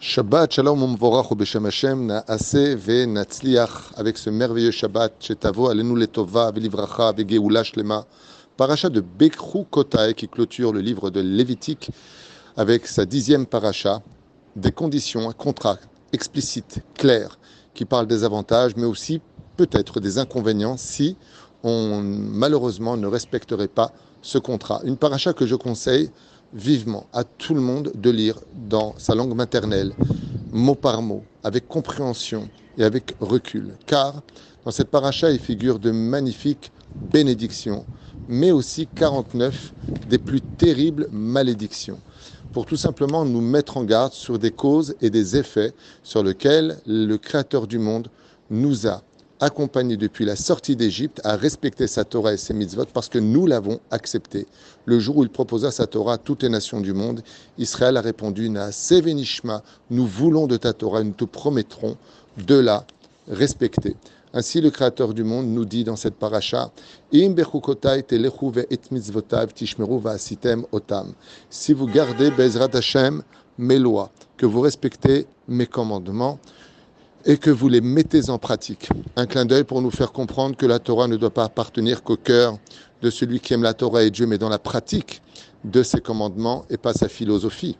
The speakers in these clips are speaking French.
Shabbat Shalom Umvorach Beshem Hashem Naase Ve Natzliach avec ce merveilleux Shabbat Shetavo Alenu Letova Velivracha Vegeoula Shlema paracha de Bekru Kotae qui clôture le livre de Lévitique avec sa 10e paracha, des conditions, un contrat explicite, clair, qui parle des avantages mais aussi peut-être des inconvénients si on malheureusement ne respecterait pas ce contrat. Une paracha que je conseille vivement à tout le monde de lire dans sa langue maternelle, mot par mot, avec compréhension et avec recul. Car dans cette paracha, il figure de magnifiques bénédictions, mais aussi 49 des plus terribles malédictions, pour tout simplement nous mettre en garde sur des causes et des effets sur lesquels le Créateur du monde nous a accompagné depuis la sortie d'Égypte à respecter sa Torah et ses mitzvot parce que nous l'avons accepté. Le jour où il proposa sa Torah à toutes les nations du monde, Israël a répondu Naaseh venishma, nous voulons de ta Torah, nous te promettrons de la respecter. Ainsi, le Créateur du monde nous dit dans cette paracha Im bechukotai telechu ve'et mitzvotav tishmeru va'asitem otam. Si vous gardez Bezrat Hashem mes lois, que vous respectez mes commandements, et que vous les mettez en pratique. Un clin d'œil pour nous faire comprendre que la Torah ne doit pas appartenir qu'au cœur de celui qui aime la Torah et Dieu, mais dans la pratique de ses commandements et pas sa philosophie.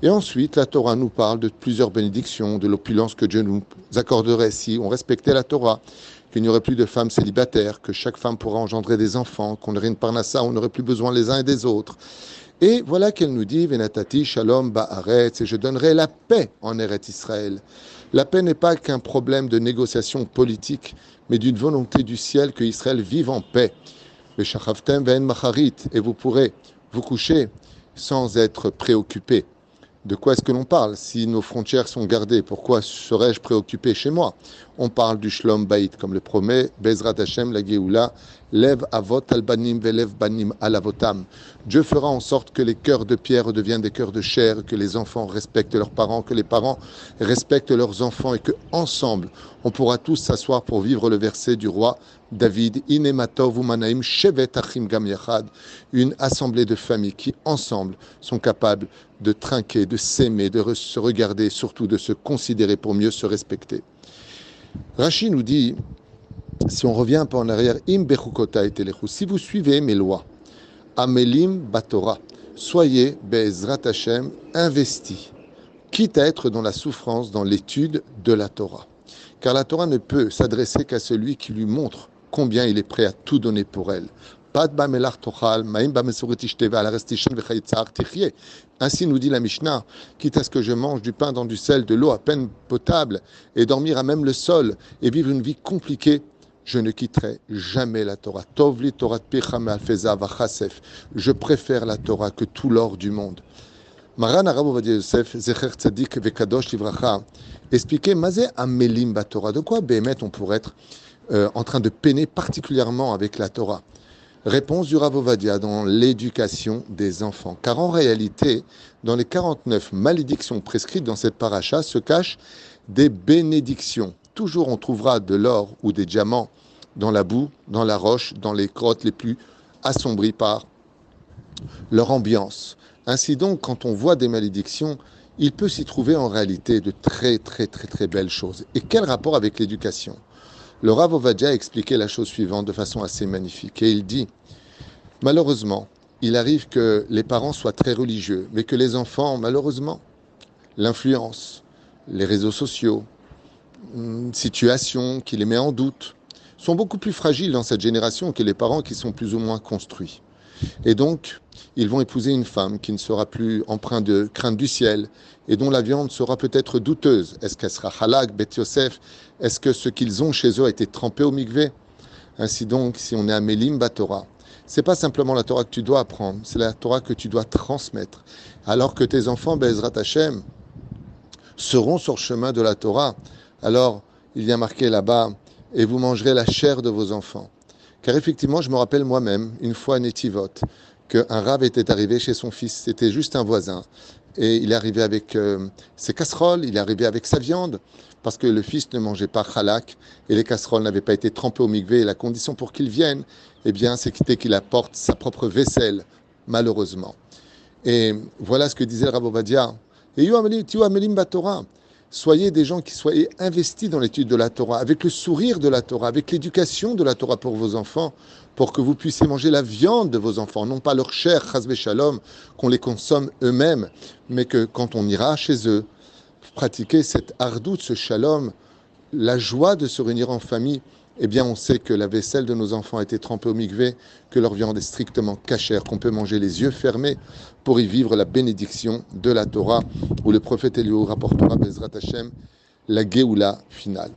Et ensuite, la Torah nous parle de plusieurs bénédictions, de l'opulence que Dieu nous accorderait si on respectait la Torah, qu'il n'y aurait plus de femmes célibataires, que chaque femme pourra engendrer des enfants, qu'on aurait une parnassa, on n'aurait plus besoin les uns et des autres. Et voilà qu'elle nous dit, Venatati shalom ba'aretz, et je donnerai la paix en Eretz Israël. La paix n'est pas qu'un problème de négociation politique, mais d'une volonté du ciel que Israël vive en paix. Et vous pourrez vous coucher sans être préoccupé. De quoi est-ce que l'on parle? Si nos frontières sont gardées, pourquoi serais-je préoccupé chez moi? On parle du Shlom Bayit, comme le promet Bezrat Hashem, la Géoula, Lev Avot Albanim Velev Banim Alavotam. Dieu fera en sorte que les cœurs de pierre deviennent des cœurs de chair, que les enfants respectent leurs parents, que les parents respectent leurs enfants et que ensemble, on pourra tous s'asseoir pour vivre le verset du roi David, Inematov Umanaim Shevet Achim Gam Yachad, une assemblée de familles qui ensemble sont capables de trinquer, de s'aimer, de se regarder, surtout de se considérer pour mieux se respecter. Rashi nous dit, si on revient un peu en arrière, Im bechukota et telechu, si vous suivez mes lois, Amelim batora, soyez Bezrat Hashem investis, quitte à être dans la souffrance, dans l'étude de la Torah. Car la Torah ne peut s'adresser qu'à celui qui lui montre combien il est prêt à tout donner pour elle. Ainsi nous dit la Mishnah, quitte à ce que je mange du pain dans du sel, de l'eau à peine potable, et dormir à même le sol, et vivre une vie compliquée, je ne quitterai jamais la Torah. Tovli Torah picham alfeza vachasef. Je préfère la Torah que tout l'or du monde. Maran Arav Ovadia Yosef, Zecher Tzadik Vekadosh Livracha, expliquait Mazé Amelim Batorah. De quoi Béhémet on pourrait être en train de peiner particulièrement avec la Torah? Réponse du Rav Ovadia dans l'éducation des enfants. Car en réalité, dans les 49 malédictions prescrites dans cette paracha se cachent des bénédictions. Toujours on trouvera de l'or ou des diamants dans la boue, dans la roche, dans les grottes les plus assombries par leur ambiance. Ainsi donc, quand on voit des malédictions, il peut s'y trouver en réalité de très belles choses. Et quel rapport avec l'éducation? Le Rav Ovadia a expliqué la chose suivante de façon assez magnifique. Et il dit, malheureusement, il arrive que les parents soient très religieux, mais que les enfants, malheureusement, l'influence, les réseaux sociaux, une situation qui les met en doute, sont beaucoup plus fragiles dans cette génération que les parents qui sont plus ou moins construits. Et donc, ils vont épouser une femme qui ne sera plus empreinte de crainte du ciel et dont la viande sera peut-être douteuse. Est-ce qu'elle sera halak, bet Yosef? Est-ce que ce qu'ils ont chez eux a été trempé au mikvé? Ainsi donc, si on est à Melim Batora, c'est pas simplement la Torah que tu dois apprendre, c'est la Torah que tu dois transmettre. Alors que tes enfants, Bezrat Hashem, seront sur le chemin de la Torah, alors il y a marqué là-bas, et vous mangerez la chair de vos enfants. Car effectivement, je me rappelle moi-même, une fois à Netivot, qu'un rave était arrivé chez son fils, c'était juste un voisin, et il est arrivé avec ses casseroles, il est arrivé avec sa viande, parce que le fils ne mangeait pas halak, et les casseroles n'avaient pas été trempées au mikvé, et la condition pour qu'il vienne, eh bien, c'était qu'il apporte sa propre vaisselle, malheureusement. Et voilà ce que disait le Rav Ovadia, Et tiu amelim batorah. Soyez des gens qui soyez investis dans l'étude de la Torah, avec le sourire de la Torah, avec l'éducation de la Torah pour vos enfants, pour que vous puissiez manger la viande de vos enfants, non pas leur chair, chas v'shalom, qu'on les consomme eux-mêmes, mais que quand on ira chez eux, pratiquer cette hardout, ce shalom, la joie de se réunir en famille, eh bien on sait que la vaisselle de nos enfants a été trempée au mikvé, que leur viande est strictement cachère, qu'on peut manger les yeux fermés pour y vivre la bénédiction de la Torah, où le prophète Eliyahu rapportera Bezrat Hashem la Géoula finale.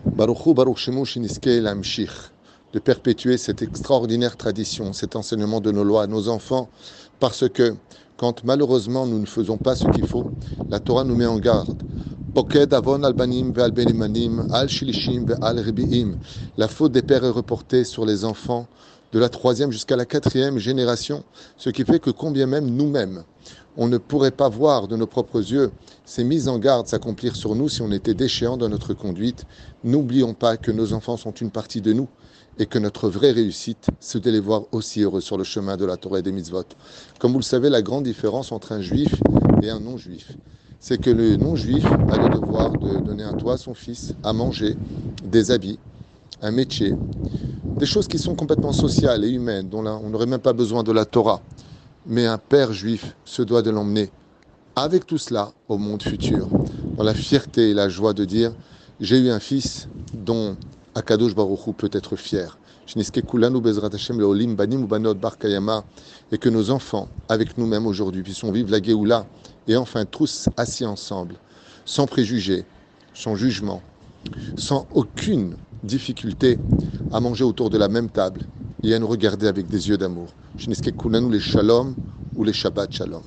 Baruch Shemu Shiniske Lamshich, de perpétuer cette extraordinaire tradition, cet enseignement de nos lois à nos enfants, parce que quand malheureusement nous ne faisons pas ce qu'il faut, la Torah nous met en garde. La faute des pères est reportée sur les enfants de la 3e jusqu'à la 4e génération, ce qui fait que combien même nous-mêmes, on ne pourrait pas voir de nos propres yeux ces mises en garde s'accomplir sur nous si on était déchéant dans notre conduite. N'oublions pas que nos enfants sont une partie de nous et que notre vraie réussite, c'est de les voir aussi heureux sur le chemin de la Torah et des mitzvot. Comme vous le savez, la grande différence entre un juif et un non-juif, c'est que le non-juif a le devoir de donner un toit à son fils, à manger, des habits, un métier, des choses qui sont complètement sociales et humaines, dont là, on n'aurait même pas besoin de la Torah. Mais un père juif se doit de l'emmener avec tout cela au monde futur, dans la fierté et la joie de dire « J'ai eu un fils dont Akadosh Baruch Hu peut être fier ». Et que nos enfants, avec nous-mêmes aujourd'hui, puissent vivre la Géoula et enfin tous assis ensemble, sans préjugés, sans jugement, sans aucune difficulté à manger autour de la même table et à nous regarder avec des yeux d'amour. Les Shalom ou les Shabbat Shalom.